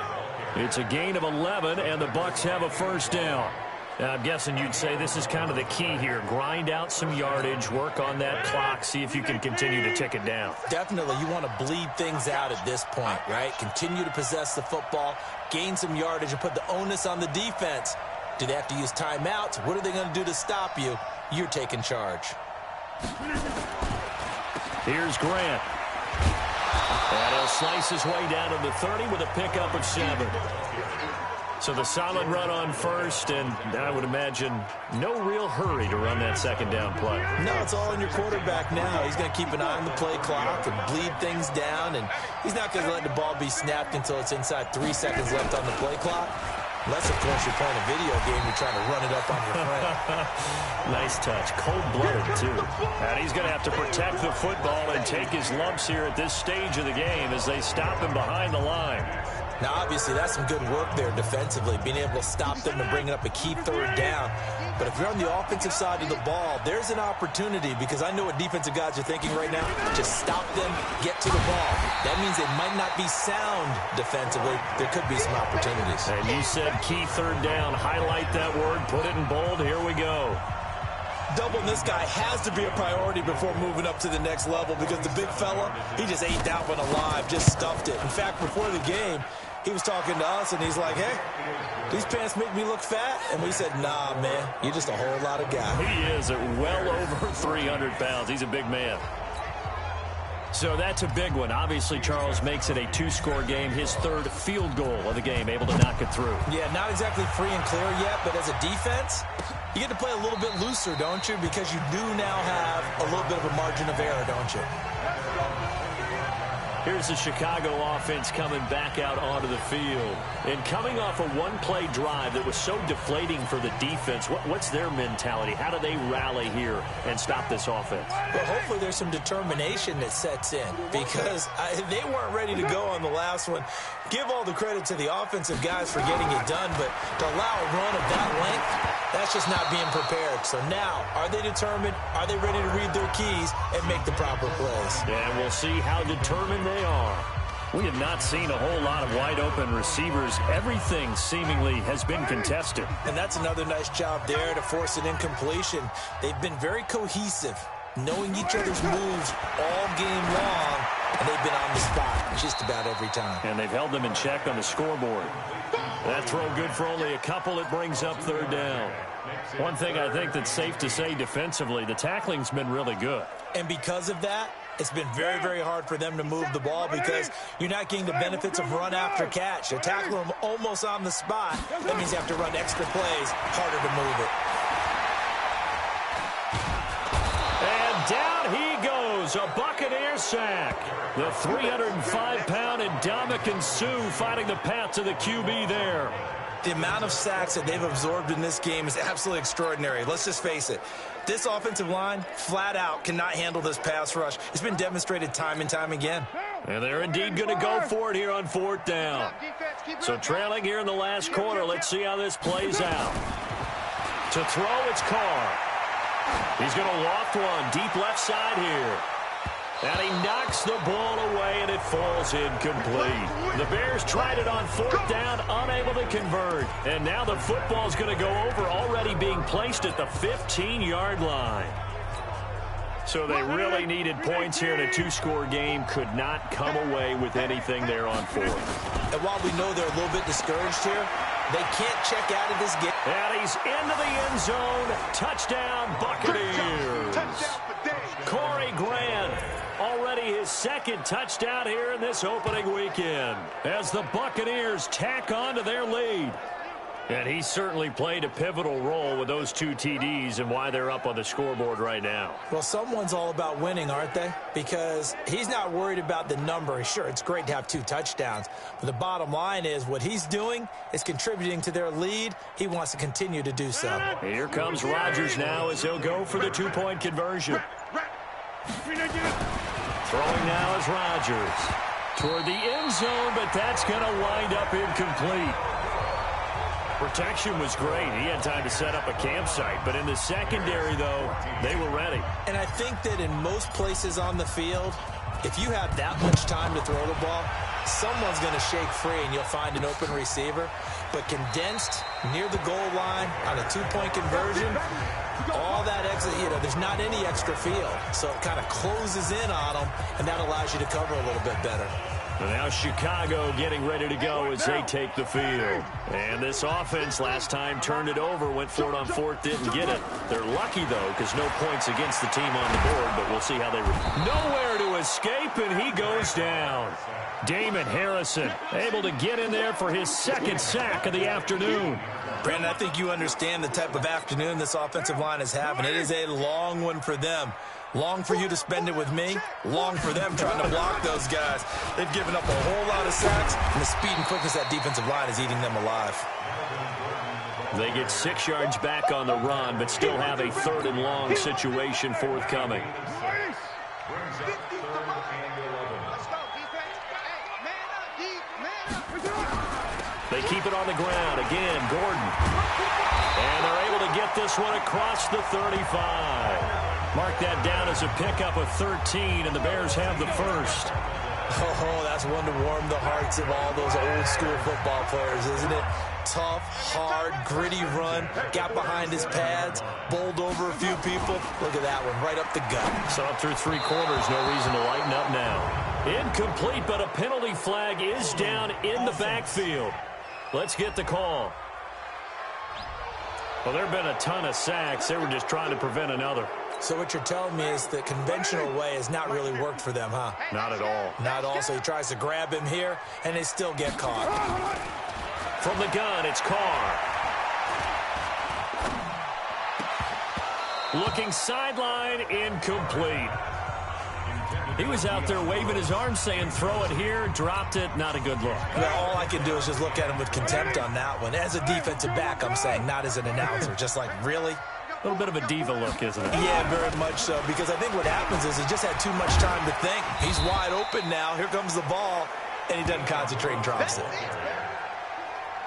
It's a gain of 11, and the Bucs have a first down. Now, I'm guessing you'd say this is kind of the key here. Grind out some yardage, work on that clock, see if you can continue to tick it down. Definitely, you want to bleed things out at this point, right? Continue to possess the football, gain some yardage, and put the onus on the defense. Do they have to use timeouts? What are they going to do to stop you? You're taking charge. Here's Grant. And he'll slice his way down to the 30 with a pickup of 7. So the solid run on first, and I would imagine no real hurry to run that second down play. No, it's all in your quarterback now. He's going to keep an eye on the play clock and bleed things down, and he's not going to let the ball be snapped until it's inside 3 seconds left on the play clock. Unless, of course, you're playing a video game, you're trying to run it up on your friend. Nice touch. Cold-blooded, too. And he's going to have to protect the football and take his lumps here at this stage of the game as they stop him behind the line. Now, obviously, that's some good work there defensively, being able to stop them and bringing up a key third down. But if you're on the offensive side of the ball, there's an opportunity, because I know what defensive guys are thinking right now. Just stop them, get to the ball. That means they might not be sound defensively. There could be some opportunities. And you said key third down. Highlight that word. Put it in bold. Here we go. Doubling this guy has to be a priority before moving up to the next level, because the big fella, he just ate that one alive, just stuffed it. In fact, before the game, he was talking to us, and he's like, hey, these pants make me look fat? And we said, nah, man, you're just a whole lot of guy. He is at well over 300 pounds. He's a big man. So that's a big one. Obviously, Charles makes it a 2-score game. His third field goal of the game, able to knock it through. Yeah, not exactly free and clear yet, but as a defense, you get to play a little bit looser, don't you? Because you do now have a little bit of a margin of error, don't you? Here's the Chicago offense coming back out onto the field. And coming off a one-play drive that was so deflating for the defense, what's their mentality? How do they rally here and stop this offense? Well, hopefully there's some determination that sets in because they weren't ready to go on the last one. Give all the credit to the offensive guys for getting it done, but to allow a run of that length, that's just not being prepared. So now, are they determined? Are they ready to read their keys and make the proper plays? And we'll see how determined they are. We have not seen a whole lot of wide-open receivers. Everything seemingly has been contested. And that's another nice job there to force an incompletion. They've been very cohesive, knowing each other's moves all game long, and they've been on the spot just about every time. And they've held them in check on the scoreboard. That throw good for only a couple. It brings up third down. One thing I think that's safe to say defensively, the tackling's been really good. And because of that, it's been very, very hard for them to move the ball because you're not getting the benefits of run after catch. You tackle them almost on the spot. That means you have to run extra plays, harder to move it. And down he goes, a Buccaneer sack. The 305-pound Ndamukong Suh finding the path to the QB there. The amount of sacks that they've absorbed in this game is absolutely extraordinary. Let's just face it. This offensive line, flat out, cannot handle this pass rush. It's been demonstrated time and time again. And they're indeed going to go for it here on fourth down. So trailing here in the last quarter, let's see how this plays out. To throw, it's Carr. He's going to loft one deep left side here. And he knocks the ball away, and it falls incomplete. The Bears tried it on fourth down, unable to convert. And now the football's going to go over, already being placed at the 15-yard line. So they really needed points here in a 2-score game. Could not come away with anything there on fourth. And while we know they're a little bit discouraged here, they can't check out of this game. And he's into the end zone. Touchdown, Buccaneers. Corey Grant. Already his second touchdown here in this opening weekend as the Buccaneers tack on to their lead. And he certainly played a pivotal role with those 2 TDs and why they're up on the scoreboard right now. Well, someone's all about winning, aren't they? Because he's not worried about the number. Sure, it's great to have 2 touchdowns. But the bottom line is what he's doing is contributing to their lead. He wants to continue to do so. Here comes Rodgers now as he'll go for the 2-point conversion. Throwing now is Rodgers. Toward the end zone, but that's going to wind up incomplete. Protection was great. He had time to set up a campsite. But in the secondary, though, they were ready. And I think that in most places on the field, if you have that much time to throw the ball, someone's going to shake free and you'll find an open receiver. But condensed near the goal line on a 2-point conversion, all that extra, there's not any extra field. So it kind of closes in on them, and that allows you to cover a little bit better. And now Chicago getting ready to go as they take the field. And this offense last time turned it over, went for it on fourth, didn't get it. They're lucky, though, because no points against the team on the board, but we'll see how they nowhere to escape, and he goes down. Damon Harrison able to get in there for his second sack of the afternoon. Brandon, I think you understand the type of afternoon this offensive line is having. It is a long one for them. Long for you to spend it with me. Long for them trying to block those guys. They've given up a whole lot of sacks, and the speed and quickness of that defensive line is eating them alive. They get 6 yards back on the run, but still have a 3rd and long situation forthcoming. They keep it on the ground. Again, Gordon. And they're able to get this one across the 35. Mark that down as a pickup of 13, and the Bears have the first. Oh, that's one to warm the hearts of all those old school football players, isn't it? Tough, hard, gritty run. Got behind his pads, bowled over a few people. Look at that one, right up the gut. So up through 3 quarters, no reason to lighten up now. Incomplete, but a penalty flag is down in the backfield. Let's get the call. Well, there have been a ton of sacks. They were just trying to prevent another. So what you're telling me is the conventional way has not really worked for them, huh? Not at all. Not at all. So he tries to grab him here, and they still get caught. From the gun, it's Carr. Looking sideline, incomplete. He was out there waving his arms saying, throw it here, dropped it, not a good look. Well, all I can do is just look at him with contempt on that one. As a defensive back, I'm saying, not as an announcer. Just like, really? A little bit of a diva look, isn't it? Yeah, very much so, because I think what happens is he just had too much time to think. He's wide open now. Here comes the ball, and he doesn't concentrate and drops it.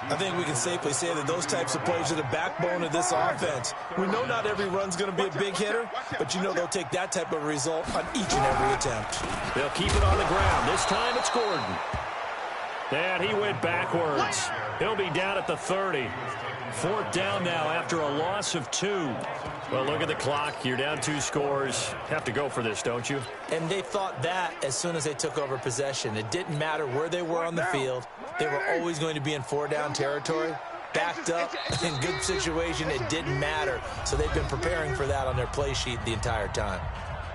I think we can safely say that those types of plays are the backbone of this offense. We know not every run's going to be a big hitter, but you know they'll take that type of result on each and every attempt. They'll keep it on the ground. This time it's Gordon. And he went backwards. He'll be down at the 30. Fourth down now after a loss of 2. Well, look at the clock. You're down 2 scores. Have to go for this, don't you? And they thought that as soon as they took over possession. It didn't matter where they were on the field. They were always going to be in 4-down territory. Backed up, in good situation, it didn't matter. So they've been preparing for that on their play sheet the entire time.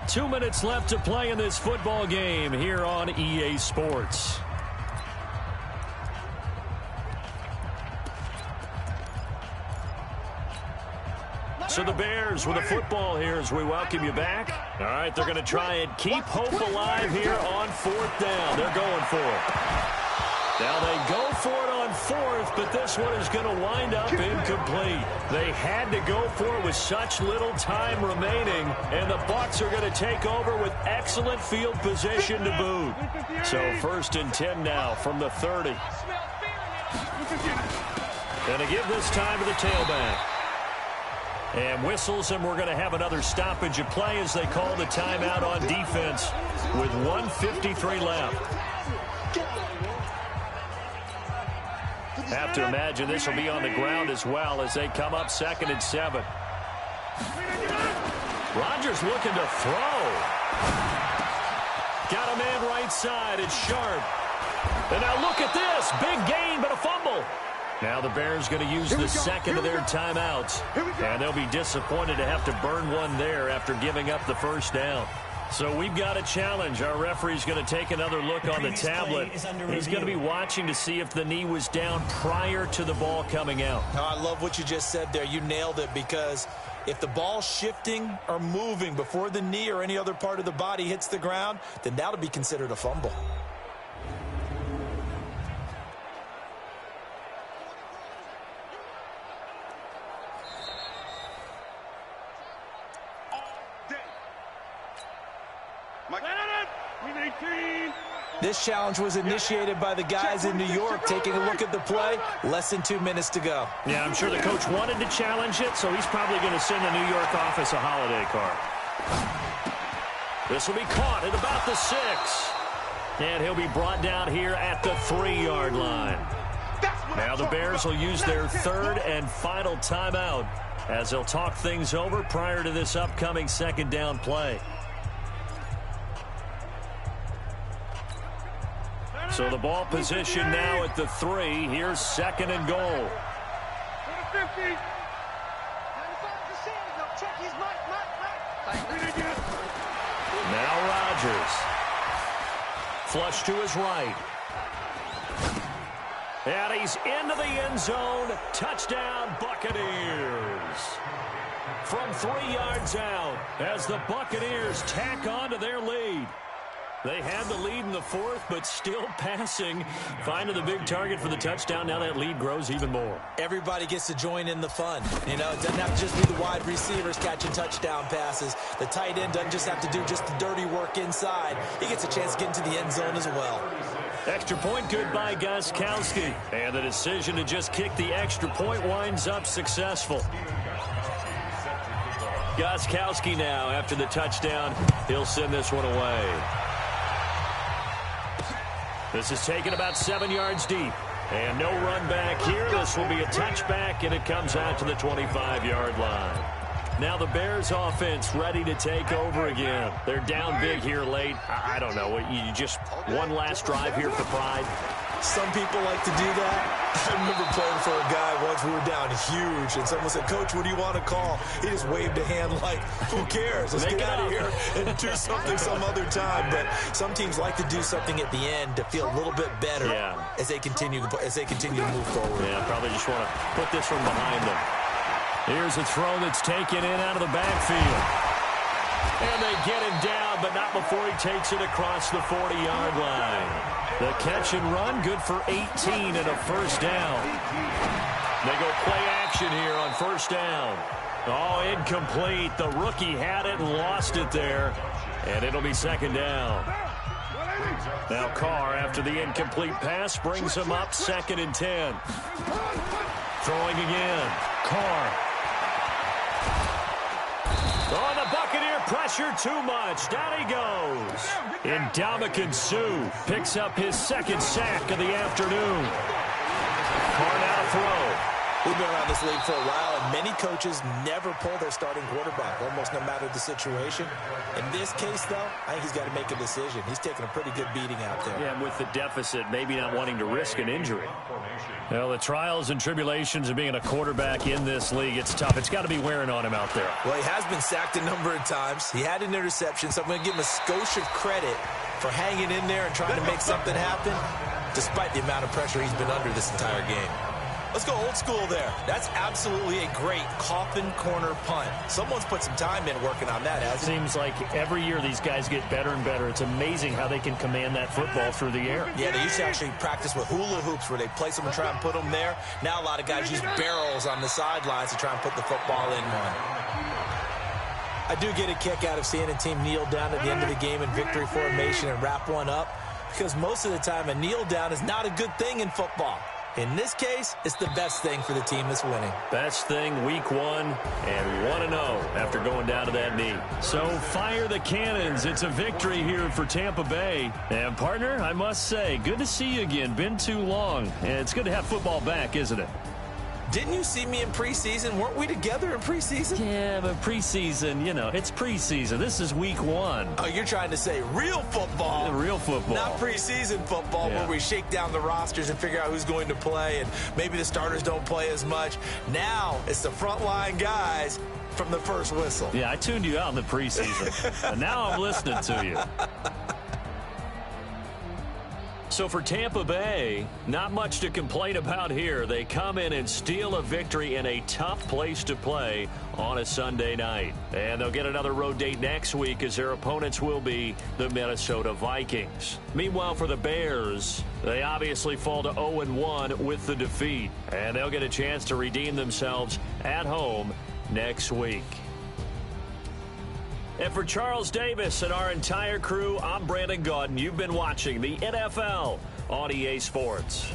2 minutes left to play in this football game here on EA Sports. So the Bears with a football here as we welcome you back. All right, they're going to try and keep hope alive here on 4th down. They're going for it. Now they go for it on 4th, but this one is going to wind up incomplete. They had to go for it with such little time remaining, and the Bucs are going to take over with excellent field position to boot. So 1st and 10 now from the 30. Going to give this time to the tailback. And whistles, and we're going to have another stoppage of play as they call the timeout on defense with 1:53 left. Have to imagine this will be on the ground as well as they come up 2nd and 7. Rodgers looking to throw. Got a man right side. It's Sharp. And now look at this. Big gain, but a fumble. Now the Bears going to use the second of their timeouts. And they'll be disappointed to have to burn one there after giving up the 1st down. So we've got a challenge. Our referee's going to take another look on the tablet. He's going to be watching to see if the knee was down prior to the ball coming out. Now, I love what you just said there. You nailed it, because if the ball's shifting or moving before the knee or any other part of the body hits the ground, then that'll be considered a fumble. This challenge was initiated by the guys in New York. Taking a look at the play, less than 2 minutes to go. Yeah, I'm sure the coach wanted to challenge it, so he's probably going to send the New York office a holiday card. This will be caught at about the 6. And he'll be brought down here at the 3-yard line. Now the Bears will use their 3rd and final timeout as they'll talk things over prior to this upcoming 2nd down play. So the ball position now at the 3. Here's 2nd and goal. Now Rodgers. Flush to his right. And he's into the end zone. Touchdown, Buccaneers. From 3 yards out as the Buccaneers tack on to their lead. They had the lead in the 4th, but still passing. Finding the big target for the touchdown. Now that lead grows even more. Everybody gets to join in the fun. You know, it doesn't have to just be the wide receivers catching touchdown passes. The tight end doesn't just have to do just the dirty work inside. He gets a chance to get into the end zone as well. Extra point good by Gostkowski. And the decision to just kick the extra point winds up successful. Gostkowski now, after the touchdown, he'll send this one away. This is taken about 7 yards deep. And no run back here. This will be a touchback, and it comes out to the 25-yard line. Now the Bears offense ready to take over again. They're down big here late. I don't know. You just one last drive here for pride. Some people like to do that. I remember playing for a guy once. We were down huge, and someone said, "Coach, what do you want to call?" He just waved a hand like, "Who cares? Let's get out of here and do something some other time." But some teams like to do something at the end to feel a little bit better as they continue to move forward. Yeah, probably just want to put this one behind them. Here's a throw that's taken in out of the backfield. And they get him down, but not before he takes it across the 40-yard line. The catch and run, good for 18 and a first down. They go play action here on first down. Oh, incomplete. The rookie had it and lost it there. And it'll be second down. Now Carr, after the incomplete pass, brings him up 2nd and 10. Throwing again. Carr. Oh, the Buccaneer pressure too much. Down he goes. Ndamukong Suh picks up his 2nd sack of the afternoon. Carr now to throw. We've been around this league for a while, and many coaches never pull their starting quarterback, almost no matter the situation. In this case, though, I think he's got to make a decision. He's taking a pretty good beating out there. Yeah, with the deficit, maybe not wanting to risk an injury. Well, the trials and tribulations of being a quarterback in this league, it's tough. It's got to be wearing on him out there. Well, he has been sacked a number of times. He had an interception, so I'm going to give him a skosh of credit for hanging in there and trying to make something happen, despite the amount of pressure he's been under this entire game. Let's go old school there. That's absolutely a great coffin corner punt. Someone's put some time in working on that, hasn't it? Seems like every year these guys get better and better. It's amazing how they can command that football through the air. Yeah, they used to actually practice with hula hoops where they place them and try and put them there. Now a lot of guys use barrels on the sidelines to try and put the football in one. I do get a kick out of seeing a team kneel down at the end of the game in victory formation and wrap one up, because most of the time a kneel down is not a good thing in football. In this case, it's the best thing for the team that's winning. Best thing week 1 and 1-0 after going down to that knee. So fire the cannons. It's a victory here for Tampa Bay. And partner, I must say, good to see you again. Been too long. And it's good to have football back, isn't it? Didn't you see me in preseason? Weren't we together in preseason? Yeah, but preseason, you know, it's preseason. This is week 1. Oh, you're trying to say real football. Real football. Not preseason football where we shake down the rosters and figure out who's going to play, and maybe the starters don't play as much. Now it's the frontline guys from the first whistle. Yeah, I tuned you out in the preseason. And now I'm listening to you. So for Tampa Bay, not much to complain about here. They come in and steal a victory in a tough place to play on a Sunday night. And they'll get another road date next week as their opponents will be the Minnesota Vikings. Meanwhile, for the Bears, they obviously fall to 0-1 with the defeat. And they'll get a chance to redeem themselves at home next week. And for Charles Davis and our entire crew, I'm Brandon Gaudin. You've been watching the NFL on EA Sports.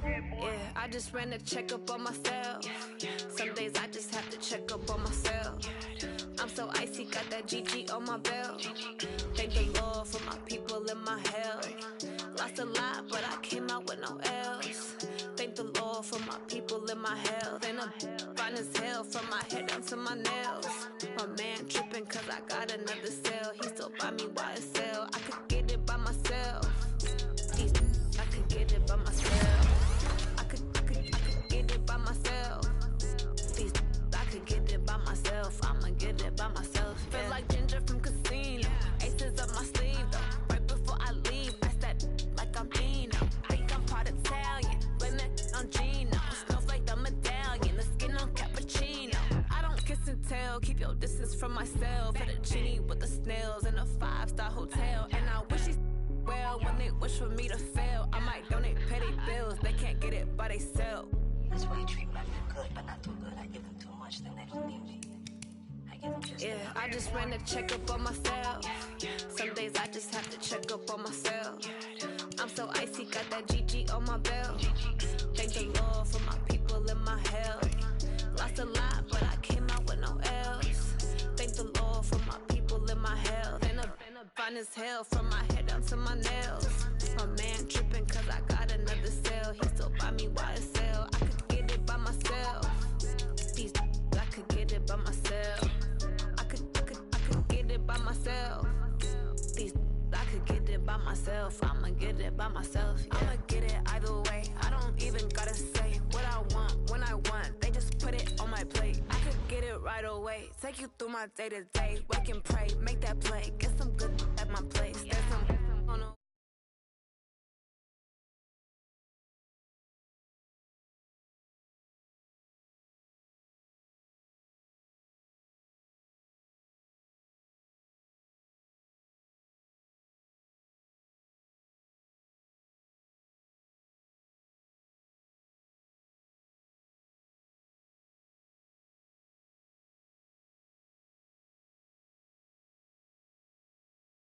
Yeah, I just ran a checkup on myself. Some days I just have to check up on myself. I'm so icy, got that GG on my belt. Thank the Lord for my people in my health. Lost a lot, but I came out with no L's. Thank the Lord for my people in my health. And I'm fine as hell from my head down to my nails. My man tripping cause I got another cell. He still buy me YSL. I could get it by myself. I could get it by myself. I could get it by myself. I could get it by myself. I'ma get it by myself. Feel like Ginger from Casino. Aces up my sleeve though. Right before I leave, that's that like I'm Dino. Think I'm part Italian. Blame it on Gino. Smells like the medallion. The skin on cappuccino. I don't kiss and tell. Keep your distance from myself. For the genie with the snails in a 5-star hotel. And I wish he's well when they wish for me to fail. I might donate petty bills. They can't get it by they sell. That's why you treat me good, but not too good. I give them too much, then they don't need me. I give them just yeah, I just ran a checkup on myself. Some days I just have to check up on myself. I'm so icy, got that GG on my belt. Thank the Lord for my people in my health. Lost a lot, but I came out with no L's. Thank the Lord for my people in my health. And I'm fine as hell from my head down to my nails. My man tripping cause I got another cell. He still buy me YSL. I could get it by myself. I could get it by myself. I could get it by myself. I could get it by myself. I'ma get it by myself. Yeah. I'ma get it either way. I don't even gotta say what I want when I want. They just put it on my plate. I could get it right away. Take you through my day to day. Wake and pray, make that play. Get some good at my place. There's some